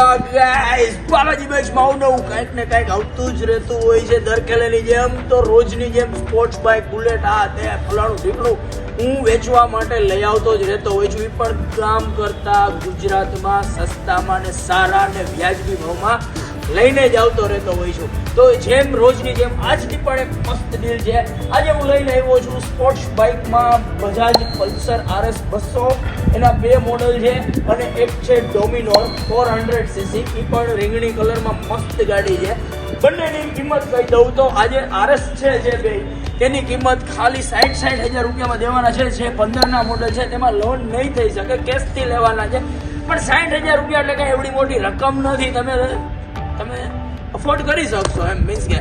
Hello guys, Balaji bikes માં નવું કાંઈક ને કાંઈક આવતું જ રહેતું હોય છે. દર ખેલેની જેમ તો રોજની જેમ સ્પોર્ટ્સ બાઇક, બુલેટ, આ તે ફલાણું ઢીકણું હું વેચવા માટે લઈ આવતો જ રહેતો હોય છું. એ પણ કામ કરતા ગુજરાતમાં સસ્તામાં ને સારા ને વ્યાજબી ભાવમાં લઈને જ આવતો રહેતો હોય છું. તો જેમ રોજની જેમ આજની પણ એક મસ્ત ડીલ છે. આજે હું લઈને આવ્યો છું સ્પોર્ટ્સ બાઇકમાં બજાજ પલ્સર RS 200. એના બે મોડલ છે અને એક છે ડોમિનોર 400cc. એ પણ રીંગણી કલરમાં મસ્ત ગાડી છે. બંનેની કિંમત કહી દઉં તો આજે RS છે જે બે, તેની કિંમત ખાલી 60,000 રૂપિયામાં દેવાના છે. 15ના મોડલ છે, તેમાં લોન નહીં થઈ શકે, કેશથી લેવાના છે. પણ 60,000 રૂપિયા એટલે કાંઈ એવડી મોટી રકમ નથી, તમે અફોર્ડ કરી શકશો એમ, મીન્સ કે.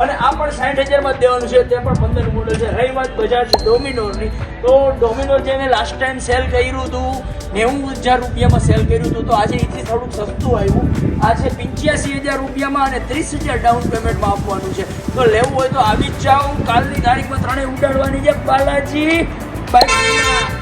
અને આ પણ 60,000માં જ દેવાનું છે, તે પણ 15 મોડલ છે. રહી વાત બજાજ ડોમિનોરની, તો ડોમિનોર જે મેં લાસ્ટ ટાઈમ સેલ કર્યું હતું 90,000 રૂપિયામાં સેલ કર્યું હતું, તો આજે એથી થોડુંક સસ્તું આવ્યું. આ છે 85,000 રૂપિયામાં અને 30,000 ડાઉન પેમેન્ટમાં આપવાનું છે. તો લેવું હોય તો આવી જ જાઓ. કાલની તારીખમાં ત્રણેય ઉડાડવાની છે બાલાજી બાઇક.